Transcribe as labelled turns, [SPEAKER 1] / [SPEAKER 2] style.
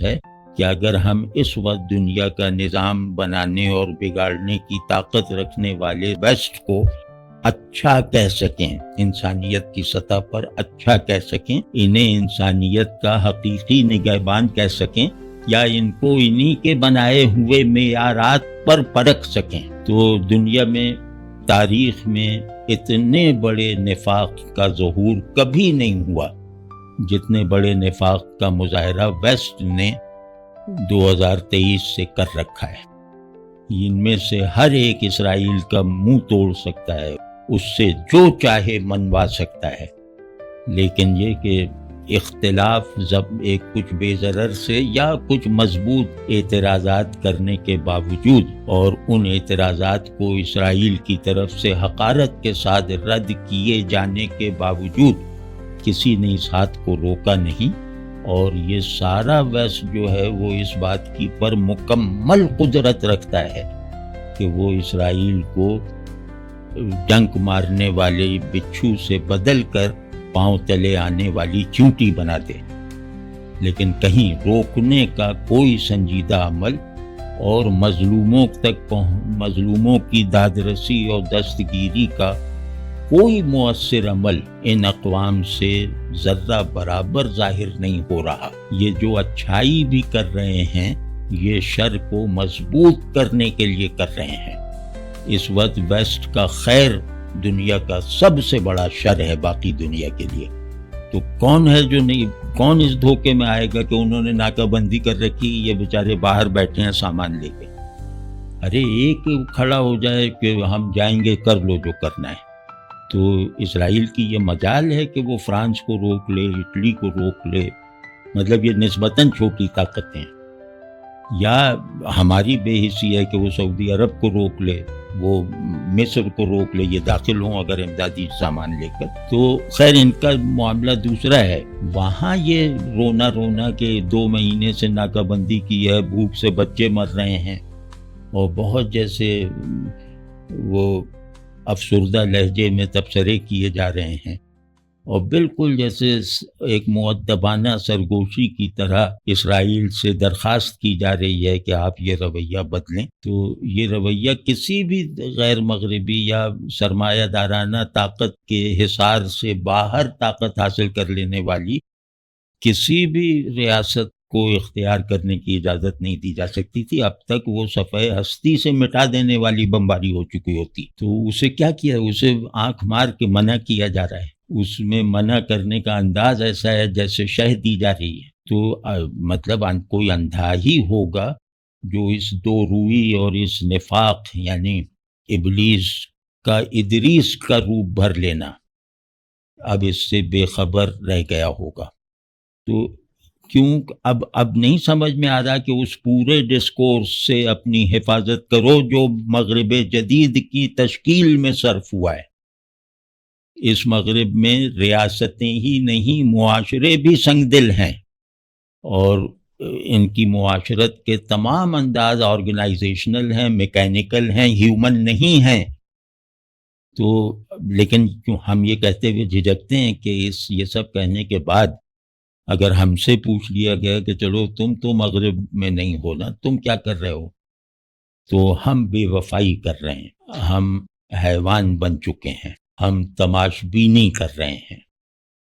[SPEAKER 1] ہے کہ اگر ہم اس وقت دنیا کا نظام بنانے اور بگاڑنے کی طاقت رکھنے والے ویسٹ کو اچھا کہہ سکیں، انسانیت کی سطح پر اچھا کہہ سکیں، انہیں انسانیت کا حقیقی نگہبان کہہ سکیں، یا ان کو انہی کے بنائے ہوئے معیارات پر پرکھ سکیں، تو دنیا میں تاریخ میں اتنے بڑے نفاق کا ظہور کبھی نہیں ہوا جتنے بڑے نفاق کا مظاہرہ ویسٹ نے 2023 سے کر رکھا ہے۔ ان میں سے ہر ایک اسرائیل کا منہ توڑ سکتا ہے، اس سے جو چاہے منوا سکتا ہے، لیکن یہ کہ اختلاف ایک کچھ بے ضرر سے یا کچھ مضبوط اعتراضات کرنے کے باوجود اور ان اعتراضات کو اسرائیل کی طرف سے حقارت کے ساتھ رد کیے جانے کے باوجود کسی نے اس ہاتھ کو روکا نہیں، اور یہ سارا ویسٹ جو ہے وہ اس بات کی پر مکمل قدرت رکھتا ہے کہ وہ اسرائیل کو ڈنک مارنے والے بچھو سے بدل کر پاؤں تلے آنے والی چیونٹی بنا دے، لیکن کہیں روکنے کا کوئی سنجیدہ عمل اور مظلوموں کی دادرسی اور دستگیری کا کوئی مؤثر عمل ان اقوام سے ذرہ برابر ظاہر نہیں ہو رہا۔ یہ جو اچھائی بھی کر رہے ہیں یہ شر کو مضبوط کرنے کے لیے کر رہے ہیں۔ اس وقت ویسٹ کا خیر دنیا کا سب سے بڑا شر ہے باقی دنیا کے لیے، تو کون ہے جو نہیں، کون اس دھوکے میں آئے گا کہ انہوں نے ناکہ بندی کر رکھی، یہ بیچارے باہر بیٹھے ہیں سامان لے کے۔ ارے ایک کھڑا ہو جائے کہ ہم جائیں گے، کر لو جو کرنا ہے، تو اسرائیل کی یہ مجال ہے کہ وہ فرانس کو روک لے، اٹلی کو روک لے، مطلب یہ نسبتاً چھوٹی طاقتیں، یا ہماری بے حسی ہے کہ وہ سعودی عرب کو روک لے، وہ مصر کو روک لے، یہ داخل ہوں اگر امدادی سامان لے کر، تو خیر ان کا معاملہ دوسرا ہے۔ وہاں یہ رونا کہ 2 مہینے سے ناکہ بندی کی ہے، بھوک سے بچے مر رہے ہیں، اور بہت جیسے وہ افسردہ لہجے میں تبصرے کیے جا رہے ہیں، اور بالکل جیسے ایک مؤدبانہ سرگوشی کی طرح اسرائیل سے درخواست کی جا رہی ہے کہ آپ یہ رویہ بدلیں، تو یہ رویہ کسی بھی غیر مغربی یا سرمایہ دارانہ طاقت کے حصار سے باہر طاقت حاصل کر لینے والی کسی بھی ریاست کو اختیار کرنے کی اجازت نہیں دی جا سکتی تھی۔ اب تک وہ صفحہ ہستی سے مٹا دینے والی بمباری ہو چکی ہوتی، تو اسے کیا کیا، اسے آنکھ مار کے منع کیا جا رہا ہے۔ اس میں منع کرنے کا انداز ایسا ہے جیسے شہ دی جا رہی ہے، تو مطلب کوئی اندھا ہی ہوگا جو اس دو روئی اور اس نفاق یعنی ابلیس کا ادریس کا روپ بھر لینا اب اس سے بے خبر رہ گیا ہوگا۔ تو کیوں اب نہیں سمجھ میں آ رہا کہ اس پورے ڈسکورس سے اپنی حفاظت کرو جو مغرب جدید کی تشکیل میں صرف ہوا ہے۔ اس مغرب میں ریاستیں ہی نہیں معاشرے بھی سنگ دل ہیں، اور ان کی معاشرت کے تمام انداز آرگنائزیشنل ہیں، میکینیکل ہیں، ہیومن نہیں ہیں۔ تو لیکن کیوں ہم یہ کہتے ہوئے جھجکتے ہیں کہ یہ سب کہنے کے بعد اگر ہم سے پوچھ لیا گیا کہ چلو تم تو مغرب میں نہیں ہو نا، تم کیا کر رہے ہو، تو ہم بے وفائی کر رہے ہیں، ہم حیوان بن چکے ہیں، ہم تماش بینی کر رہے ہیں۔